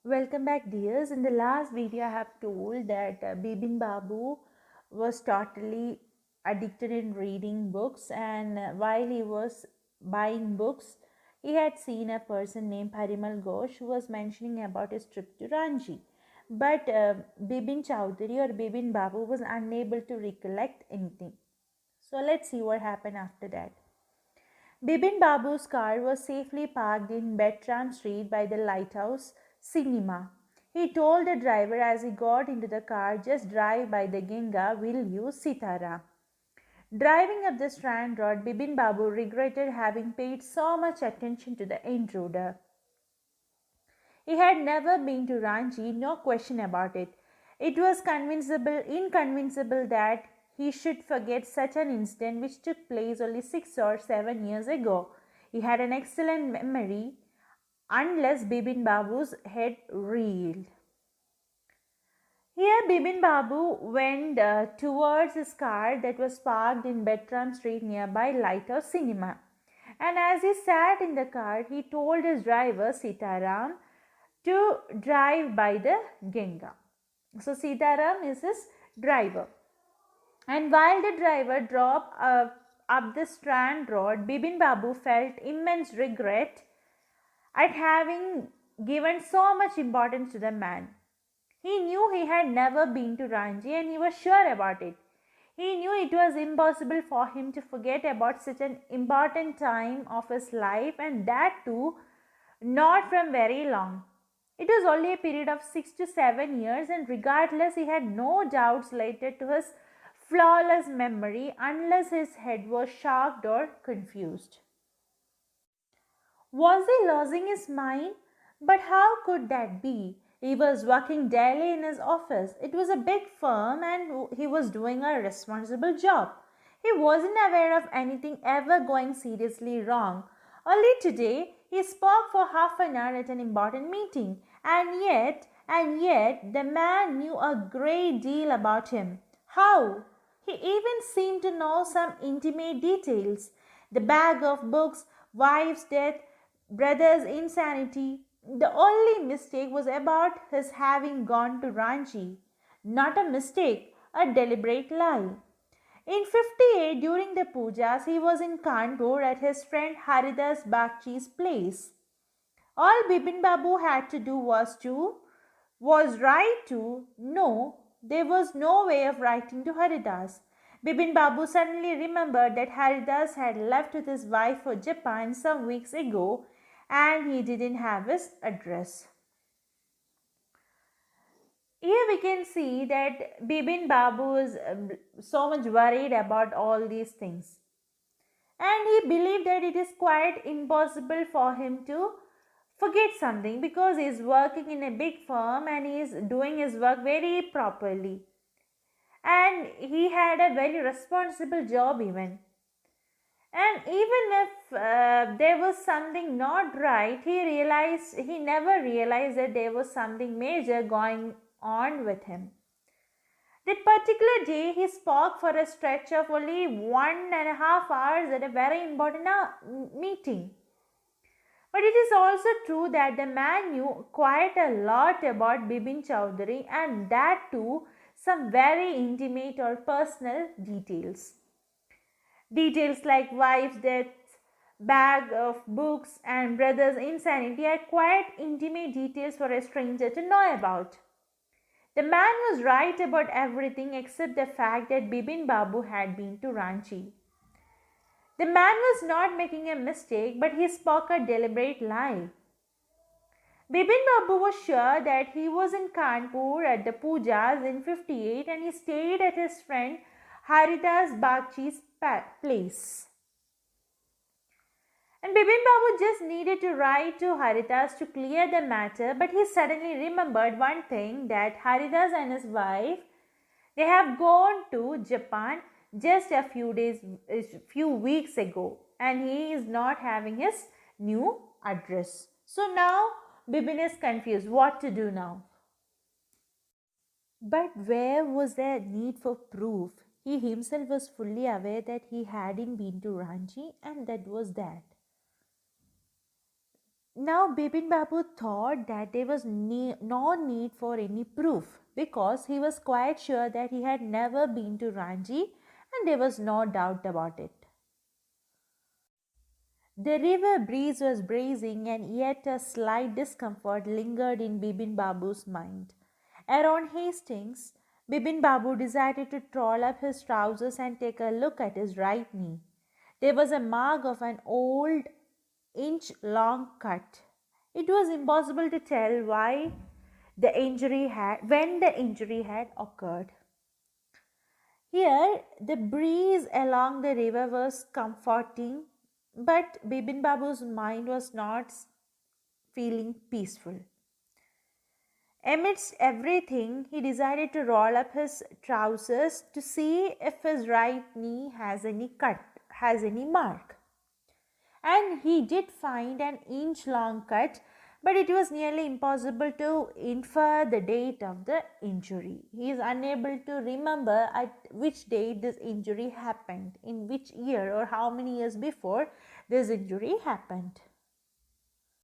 Welcome back, dears. In the last video, I have told that Bibin Babu was totally addicted in reading books, and while he was buying books, he had seen a person named Parimal Ghosh who was mentioning about his trip to Ranchi. But Bibin Chowdhury or Bibin Babu was unable to recollect anything. So let's see what happened after that. Bibin Babu's car was safely parked in Bertram Street by the Lighthouse Cinema. He told the driver as he got into the car, "Just drive by the Ganga, will you, Sitara?" Driving up the Strand Road, Bibin Babu regretted having paid so much attention to the intruder. He had never been to Ranchi, no question about it. It was inconceivable that he should forget such an incident which took place only 6 or 7 years ago. He had an excellent memory unless Bibin Babu's head reeled. Here, Bibin Babu went towards his car that was parked in Bertram Street nearby Lighthouse Cinema. And as he sat in the car, he told his driver, Sitaram, to drive by the Ganga. So Sitaram is his driver. And while the driver drove up the Strand Road, Bibin Babu felt immense regret at having given so much importance to the man. He knew he had never been to Ranchi and he was sure about it. He knew it was impossible for him to forget about such an important time of his life, and that too not from very long. It was only a period of 6 to 7 years, and regardless, he had no doubts related to his flawless memory unless his head was shocked or confused. Was he losing his mind? But how could that be? He was working daily in his office. It was a big firm and he was doing a responsible job. He wasn't aware of anything ever going seriously wrong. Only today, he spoke for half an hour at an important meeting, and yet, the man knew a great deal about him. How? He even seemed to know some intimate details. The bag of books, wife's death, brother's insanity. The only mistake was about his having gone to Ranchi. Not a mistake, a deliberate lie. In 58, during the pujas, he was in Kanpur at his friend Haridas Bakchi's place. All Bibin Babu had to do was write to no, there was no way of writing to Haridas. Bibin Babu suddenly remembered that Haridas had left with his wife for Japan some weeks ago and he didn't have his address. Here we can see that Bibin Babu is so much worried about all these things. And he believed that it is quite impossible for him to forget something because he is working in a big firm and he is doing his work very properly. And he had a very responsible job even. And even if there was something not right, he never realized that there was something major going on with him. That particular day, he spoke for a stretch of only 1.5 hours at a very important meeting. But it is also true that the man knew quite a lot about Bibin Chowdhury, and that too some very intimate or personal details. Details like wife's death, bag of books, and brother's insanity are quite intimate details for a stranger to know about. The man was right about everything except the fact that Bibin Babu had been to Ranchi. The man was not making a mistake, but he spoke a deliberate lie. Bibin Babu was sure that he was in Kanpur at the pujas in 58 and he stayed at his friend Haridas Bagchi's place. And Bibin Babu just needed to write to Haridas to clear the matter, but he suddenly remembered one thing, that Haridas and his wife, they have gone to Japan just a few weeks ago, and he is not having his new address. So now Bibin is confused what to do now. But where was there need for proof? He himself was fully aware that he hadn't been to Ranchi, and that was that. Now, Bipin Babu thought that there was no need for any proof because he was quite sure that he had never been to Ranchi and there was no doubt about it. The river breeze was bracing, and yet a slight discomfort lingered in Bipin Babu's mind. Around Hastings, Bipin Babu decided to roll up his trousers and take a look at his right knee. There was a mark of an old inch long cut. It was impossible to tell when the injury had occurred. Here, the breeze along the river was comforting, but Bipin Babu's mind was not feeling peaceful. Amidst everything, he decided to roll up his trousers to see if his right knee has any mark. And he did find an inch long cut, but it was nearly impossible to infer the date of the injury. He is unable to remember at which date this injury happened, in which year or how many years before this injury happened.